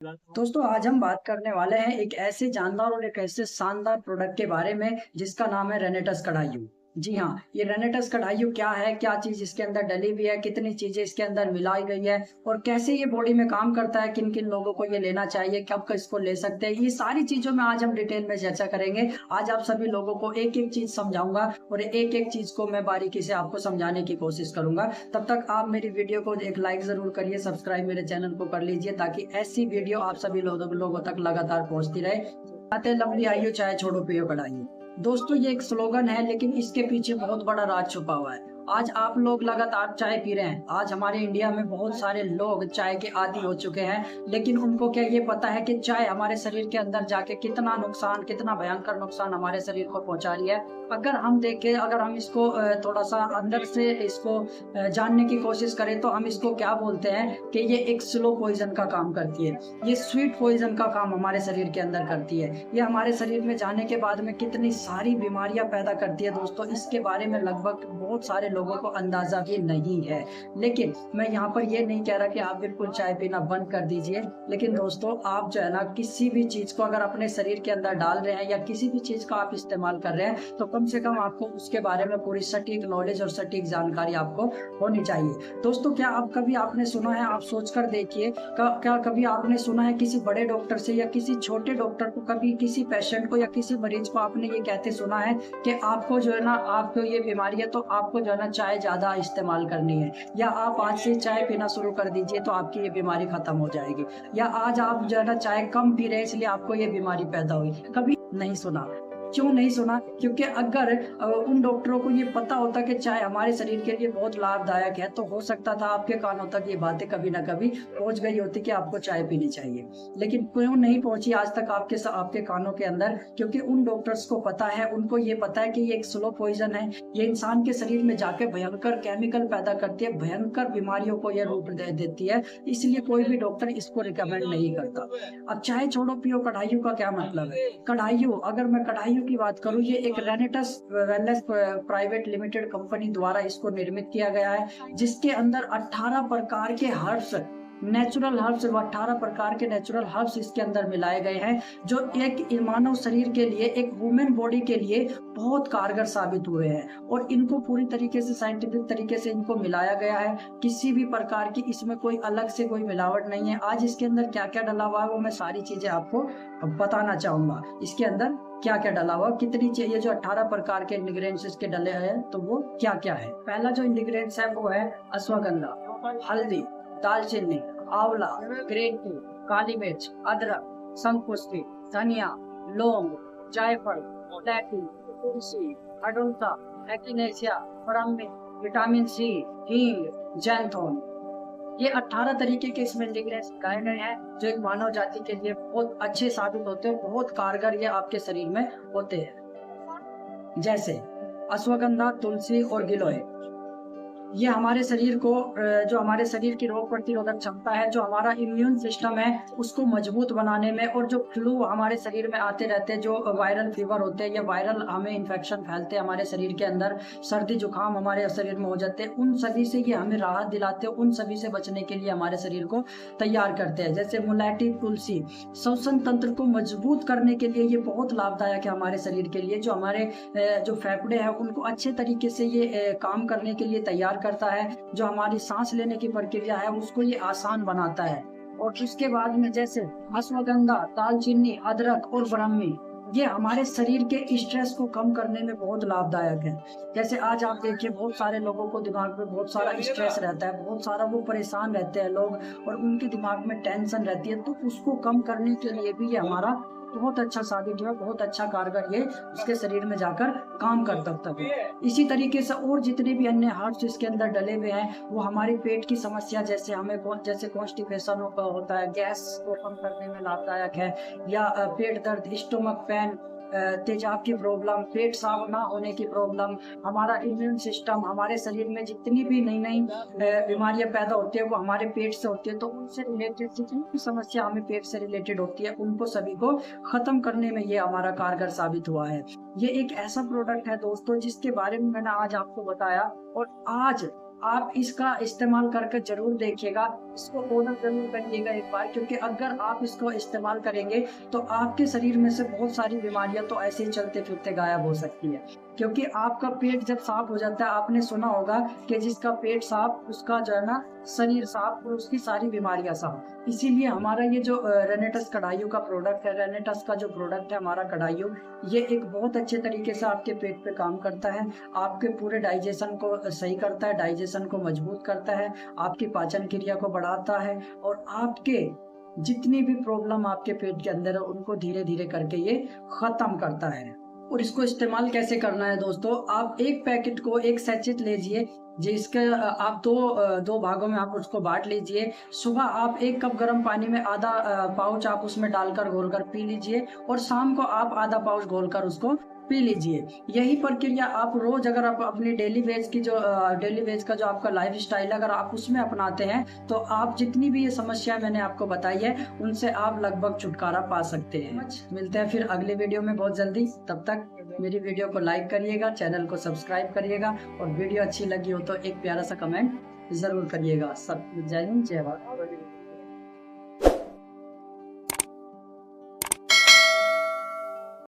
दोस्तों आज हम बात करने वाले हैं एक ऐसे जानदार और एक ऐसे शानदार प्रोडक्ट के बारे में जिसका नाम है रेनेटस कढ़ाइयो। जी हाँ, ये रेनेटस कढ़ाइयो क्या है, क्या चीज इसके अंदर डली हुई है, कितनी चीजें इसके अंदर मिलाई गई है और कैसे ये बॉडी में काम करता है, किन किन लोगों को ये लेना चाहिए, कब कब इसको ले सकते हैं, ये सारी चीजों में आज हम डिटेल में चर्चा करेंगे। आज आप सभी लोगों को एक एक चीज समझाऊंगा और एक एक चीज को मैं बारीकी से आपको समझाने की कोशिश करूंगा। तब तक आप मेरी वीडियो को एक लाइक जरूर करिए, सब्सक्राइब मेरे चैनल को कर लीजिए ताकि ऐसी वीडियो आप सभी लोगों तक लगातार पहुंचती रहे। आते लंबी आइयो चाहे छोड़ो पियो कढ़ाइयो। दोस्तों ये एक स्लोगन है लेकिन इसके पीछे बहुत बड़ा राज छुपा हुआ है। आज आप लोग लगातार चाय पी रहे हैं। आज हमारे इंडिया में बहुत सारे लोग चाय के आदी हो चुके हैं, लेकिन उनको क्या ये पता है कि चाय हमारे शरीर के अंदर जाके कितना नुकसान, कितना भयंकर नुकसान हमारे शरीर को पहुंचा रही है। अगर हम देखें, अगर हम इसको थोड़ा सा अंदर से इसको जानने की कोशिश करें तो हम इसको क्या बोलते हैं कि ये एक स्लो पॉइजन का काम करती है, ये स्वीट पॉइजन का काम हमारे शरीर के अंदर करती है। ये हमारे शरीर में जाने के बाद में कितनी सारी बीमारियां पैदा करती है। दोस्तों इसके बारे में लगभग बहुत सारे लोगों को अंदाजा भी नहीं है, लेकिन मैं यहाँ पर ये नहीं कह रहा कि आप बिल्कुल चाय पीना बंद कर दीजिए। लेकिन दोस्तों आप जो है ना, किसी भी चीज को अगर अपने शरीर के अंदर डाल रहे हैं या किसी भी चीज का आप इस्तेमाल कर रहे हैं तो कम से कम आपको उसके बारे में पूरी सटीक नॉलेज और सटीक जानकारी आपको होनी चाहिए। दोस्तों क्या आप कभी आपने सुना है, आप सोचकर देखिए, क्या कभी आपने सुना है किसी बड़े डॉक्टर से या किसी छोटे डॉक्टर को, कभी किसी पेशेंट को या किसी मरीज को आपने ये कहते सुना है कि आपको जो है ना, आपको ये बीमारी है तो आपको जो है ना चाय ज्यादा इस्तेमाल करनी है, या आप आज से चाय पीना शुरू कर दीजिए तो आपकी ये बीमारी खत्म हो जाएगी, या आज आप जो है ना चाय कम पी रहे हैं इसलिए आपको ये बीमारी पैदा हुई? कभी नहीं सुना। क्यों नहीं सुना? क्योंकि अगर उन डॉक्टरों को ये पता होता कि चाय हमारे शरीर के लिए बहुत लाभदायक है तो हो सकता था आपके कानों तक ये बातें कभी ना कभी पहुंच गई होती कि आपको चाय पीनी चाहिए। लेकिन क्यों नहीं पहुंची आज तक आपके कानों के अंदर? क्योंकि उन डॉक्टर्स को पता है, उनको ये पता है कि ये एक स्लो पॉइजन है, ये इंसान के शरीर में जाके भयंकर केमिकल पैदा करती है, भयंकर बीमारियों को यह रूप दे देती है। इसलिए कोई भी डॉक्टर इसको रिकमेंड नहीं करता। अब चाय छोड़ो पियो कढ़ाइयों का क्या मतलब है? कढ़ाइयों, अगर मैं कढ़ाइयों की बात करूं, ये एक रेनेटस वेलनेस प्राइवेट लिमिटेड कंपनी द्वारा इसको निर्मित किया गया है, जिसके अंदर 18 प्रकार के हर्ब्स, नेचुरल हर्ब्स, 18 प्रकार के नेचुरल हर्ब्स इसके अंदर मिलाए गए हैं, जो एक मानव शरीर के लिए, एक वुमेन बॉडी के लिए बहुत कारगर साबित हुए हैं। और इनको पूरी तरीके से साइंटिफिक तरीके से इनको मिलाया गया है, किसी भी प्रकार की इसमें कोई अलग से कोई मिलावट नहीं है। आज इसके अंदर क्या क्या डला हुआ है वो मैं सारी चीजें आपको बताना चाहूंगा। इसके अंदर क्या क्या डला हुआ, कितनी चाहिए, जो 18 प्रकार के इंग्रेडिएंट्स इसके डले हैं तो वो क्या क्या है। पहला जो इंग्रेडिएंट्स है वो है अश्वगंधा, हल्दी, दालचीनी, आंवला, ग्रीन टी, काली मिर्च, अदरक, शंकुष्टी, धनिया, लौंग, जायफल, इलायची, तुलसी, अडुल्फा, एक्टिनेशिया, ब्राह्मी, विटामिन सी, हींग, जैतून। ये 18 तरीके के इसमें इंग्रेडिएंट्स गाए गए हैं जो एक मानव जाति के लिए बहुत अच्छे साबित होते हैं, बहुत कारगर ये आपके शरीर में होते हैं। जैसे अश्वगंधा, तुलसी और गिलोय, ये हमारे शरीर को, जो हमारे शरीर की रोग प्रतिरोधक क्षमता है, जो हमारा इम्यून सिस्टम है उसको मजबूत बनाने में, और जो फ्लू हमारे शरीर में आते रहते हैं, जो वायरल फीवर होते हैं या वायरल हमें इन्फेक्शन फैलते हैं हमारे शरीर के अंदर, सर्दी जुकाम हमारे शरीर में हो जाते हैं, उन सभी से ये हमें राहत दिलाते हैं, उन सभी से बचने के लिए हमारे शरीर को तैयार करते हैं। जैसे मुलायटी, तुलसी श्वसन तंत्र को मजबूत करने के लिए ये बहुत लाभदायक है हमारे शरीर के लिए, जो हमारे जो फेफड़े हैं उनको अच्छे तरीके से ये काम करने के लिए तैयार करता है, जो हमारी सांस लेने की प्रक्रिया है उसको ये आसान बनाता है। और उसके बाद में जैसे अश्वगंधा, दालचीनी, अदरक और ब्राह्मी, ये हमारे शरीर के स्ट्रेस को कम करने में बहुत लाभदायक है। जैसे आज आप देखिए बहुत सारे लोगों को दिमाग में बहुत सारा स्ट्रेस रहता है, बहुत सारा वो परेशान रहते हैं लोग और उनके दिमाग में टेंशन रहती है, तो उसको कम करने के लिए भी ये हमारा बहुत अच्छा साबित हुआ, बहुत अच्छा कारगर ये उसके शरीर में जाकर काम कर सकता है। इसी तरीके से और जितने भी अन्य हर्ब्स इसके अंदर डले हुए हैं वो हमारी पेट की समस्या, जैसे हमें जैसे कॉन्स्टिपेशन होता है, गैस को कम करने में लाभदायक है, या पेट दर्द, स्टोमक पेन, तेजाब की प्रॉब्लम, पेट साफ ना होने की प्रॉब्लम, हमारा इम्यून सिस्टम, हमारे शरीर में जितनी भी नई नई बीमारियां पैदा होती है वो हमारे पेट से होती है, तो उनसे रिलेटेड जितनी भी समस्या हमें पेट से रिलेटेड होती है उनको सभी को खत्म करने में ये हमारा कारगर साबित हुआ है। ये एक ऐसा प्रोडक्ट है दोस्तों जिसके बारे में मैंने आज आपको बताया, और आज आप इसका इस्तेमाल करके जरूर देखिएगा, इसको ऑर्डर जरूर करिएगा एक बार, क्योंकि अगर आप इसको इस्तेमाल करेंगे तो आपके शरीर में से बहुत सारी बीमारियां तो ऐसे ही चलते फिरते गायब हो सकती है। क्योंकि आपका पेट जब साफ हो जाता है, आपने सुना होगा कि जिसका पेट साफ उसका जो है ना शरीर साफ और उसकी सारी बीमारियां साफ। इसीलिए हमारा ये जो रेनेटस कढ़ाइयों का प्रोडक्ट है, रेनेटस का जो प्रोडक्ट है हमारा कढ़ाइयों, ये एक बहुत अच्छे तरीके से आपके पेट पे काम करता है, आपके पूरे डाइजेशन को सही करता है, डाइजेशन को मजबूत करता है, आपकी पाचन क्रिया को बढ़ाता है और आपके जितनी भी प्रॉब्लम आपके पेट के अंदर है उनको धीरे धीरे करके ये खत्म करता है। और इसको इस्तेमाल कैसे करना है दोस्तों, आप एक पैकेट को एक सैचेट लीजिए, जिसके आप दो भागों में आप उसको बांट लीजिए। सुबह आप 1 कप गर्म पानी में आधा पाउच आप उसमें डालकर घोलकर पी लीजिए और शाम को आप आधा पाउच घोलकर उसको पी लीजिए। यही प्रक्रिया आप रोज अगर आप अपनी डेली वेज का जो आपका लाइफ स्टाइल है अगर आप उसमें अपनाते हैं तो आप जितनी भी ये समस्या मैंने आपको बताई है उनसे आप लगभग छुटकारा पा सकते हैं। मिलते हैं फिर अगले वीडियो में बहुत जल्दी, तब तक मेरी वीडियो को लाइक करिएगा, चैनल को सब्सक्राइब करिएगा और वीडियो अच्छी लगी हो तो एक प्यारा सा कमेंट जरूर करिएगा। सब जय हिंद, जय भारत।